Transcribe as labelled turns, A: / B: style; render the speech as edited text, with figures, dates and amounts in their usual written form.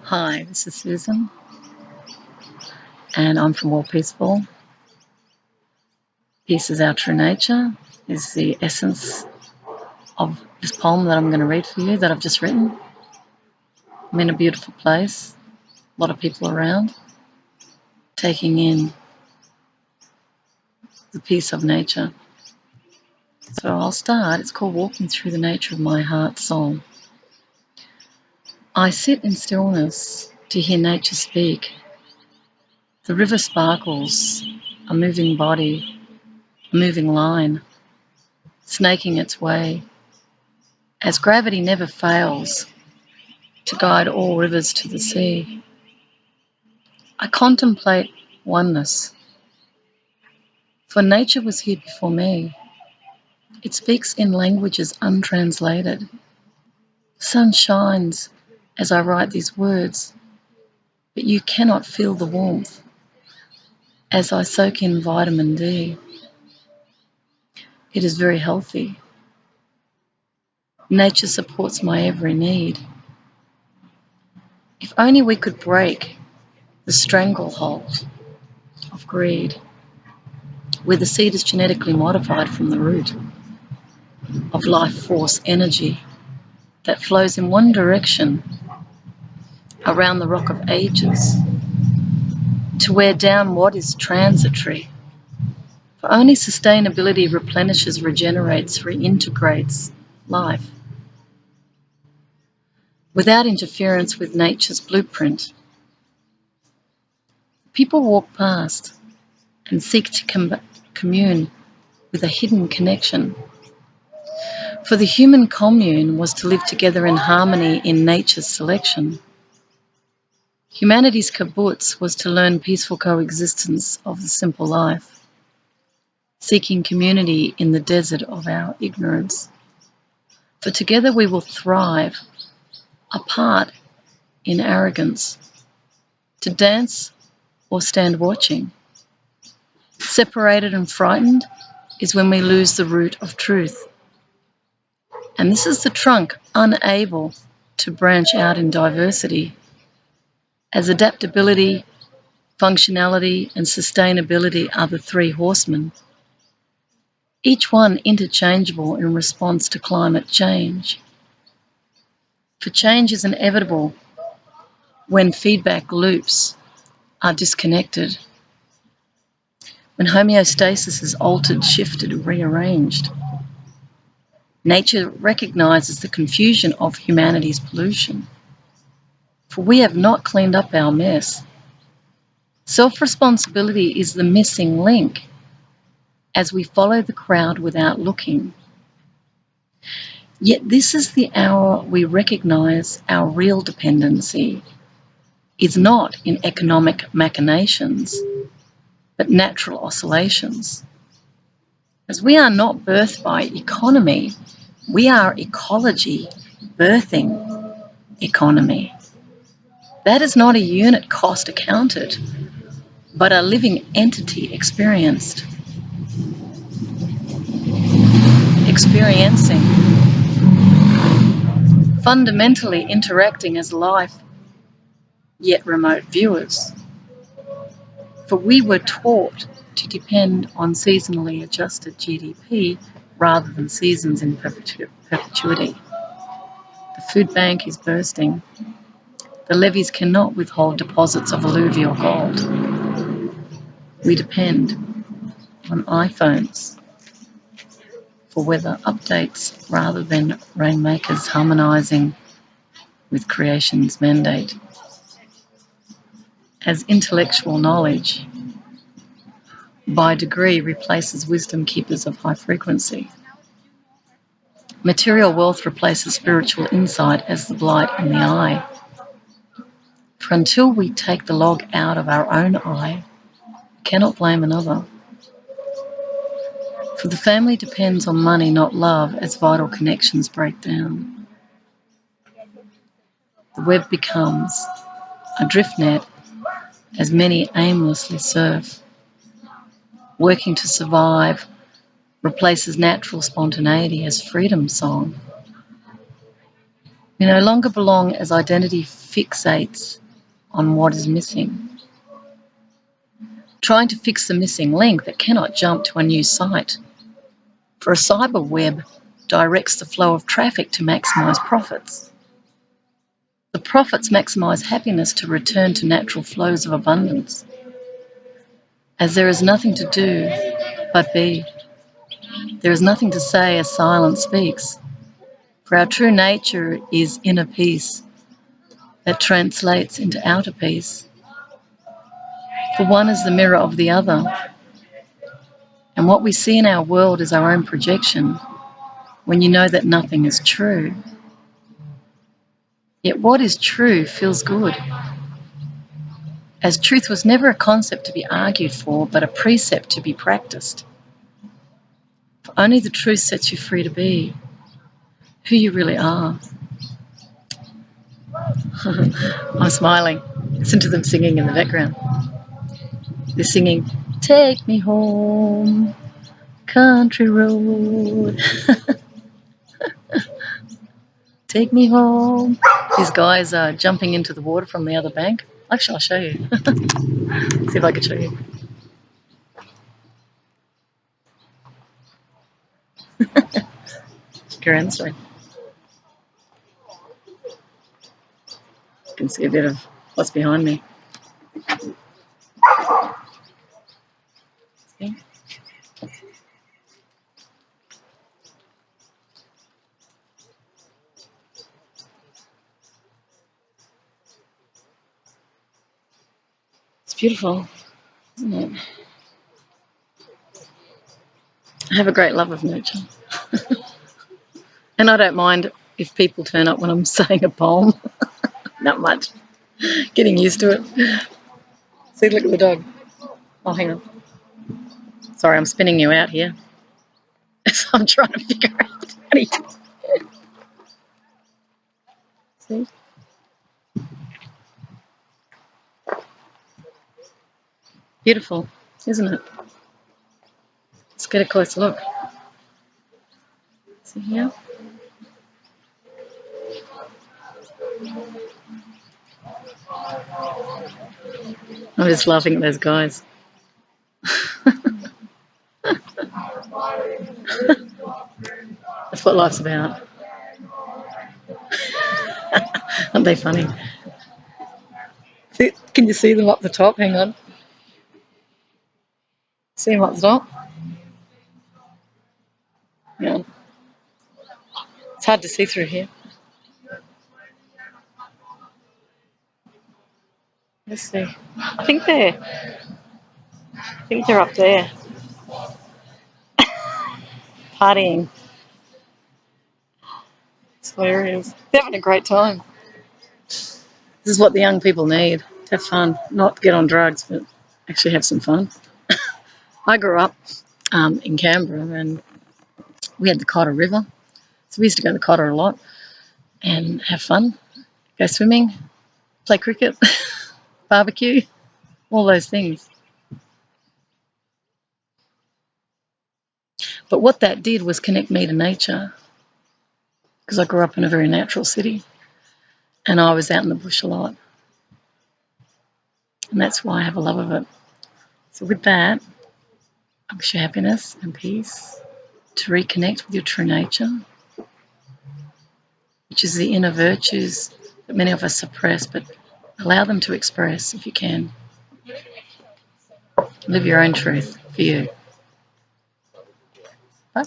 A: Hi, this is Susan, and I'm from All Peaceful. Peace is our true nature, is the essence of this poem that I'm going to read for you that I've just written. I'm in a beautiful place, a lot of people around, taking in the peace of nature. So I'll start. It's called Walking Through the Nature of My Heart Soul. I sit in stillness to hear nature speak. The river sparkles, a moving body, a moving line, snaking its way. As gravity never fails to guide all rivers to the sea, I contemplate oneness, for nature was here before me. It speaks in languages untranslated. The sun shines as I write these words, but you cannot feel the warmth as I soak in vitamin D. It is very healthy. Nature supports my every need. If only we could break the stranglehold of greed, where the seed is genetically modified from the root of life force energy that flows in one direction around the rock of ages to wear down what is transitory. For only sustainability replenishes, regenerates, reintegrates life without interference with nature's blueprint. People walk past and seek to commune with a hidden connection. For the human commune was to live together in harmony in nature's selection. Humanity's kibbutz was to learn peaceful coexistence of the simple life, seeking community in the desert of our ignorance. For together we will thrive, apart in arrogance, to dance or stand watching. Separated and frightened is when we lose the root of truth. And this is the trunk unable to branch out in diversity, as adaptability, functionality, and sustainability are the three horsemen, each one interchangeable in response to climate change. For change is inevitable when feedback loops are disconnected, when homeostasis is altered, shifted, rearranged. Nature recognizes the confusion of humanity's pollution, for we have not cleaned up our mess. Self-responsibility is the missing link as we follow the crowd without looking. Yet this is the hour we recognize our real dependency is not in economic machinations, but natural oscillations. As we are not birthed by economy, we are ecology birthing economy. That is not a unit cost accounted, but a living entity experiencing, fundamentally interacting as life, yet remote viewers. For we were taught to depend on seasonally adjusted GDP rather than seasons in perpetuity. The food bank is bursting. The levees cannot withhold deposits of alluvial gold. We depend on iPhones for weather updates rather than rainmakers harmonizing with creation's mandate. As intellectual knowledge by degree replaces wisdom keepers of high frequency. Material wealth replaces spiritual insight as the blight in the eye. For until we take the log out of our own eye, we cannot blame another. For the family depends on money, not love, as vital connections break down. The web becomes a drift net as many aimlessly surf. Working to survive replaces natural spontaneity as freedom song. We no longer belong as identity fixates on what is missing, trying to fix the missing link that cannot jump to a new site. For a cyber web directs the flow of traffic to maximise profits. The profits maximise happiness to return to natural flows of abundance. As there is nothing to do but be, there is nothing to say as silence speaks. For our true nature is inner peace that translates into outer peace. For one is the mirror of the other, and what we see in our world is our own projection when you know that nothing is true. Yet what is true feels good, as truth was never a concept to be argued for, but a precept to be practiced. For only the truth sets you free to be who you really are. I'm smiling. Listen to them singing in the background. They're singing, "Take me home, country road." Take me home. These guys are jumping into the water from the other bank. Actually, I'll show you. See if I can show you. Currents, right? You can see a bit of what's behind me. See? It's beautiful, isn't it? I have a great love of nature. And I don't mind if people turn up when I'm saying a poem. Not much. Getting used to it. See, look at the dog. Oh, hang on. Sorry, I'm spinning you out here. So I'm trying to figure out how to... See? Beautiful, isn't it? Let's get a closer look. See here? I'm just laughing at those guys. That's what life's about. Aren't they funny? See, can you see them up the top? Hang on. See them up the top? Yeah. It's hard to see through here. Let's see. I think they're up there. Partying. It's hilarious. They're having a great time. This is what the young people need. To have fun. Not get on drugs, but actually have some fun. I grew up in Canberra and we had the Cotter River. So we used to go to the Cotter a lot and have fun. Go swimming, play cricket, barbecue, all those things. But what that did was connect me to nature, because I grew up in a very natural city and I was out in the bush a lot. And that's why I have a love of it. So with that, I wish you happiness and peace, to reconnect with your true nature, which is the inner virtues that many of us suppress, but allow them to express if you can. Live your own truth for you. Bye.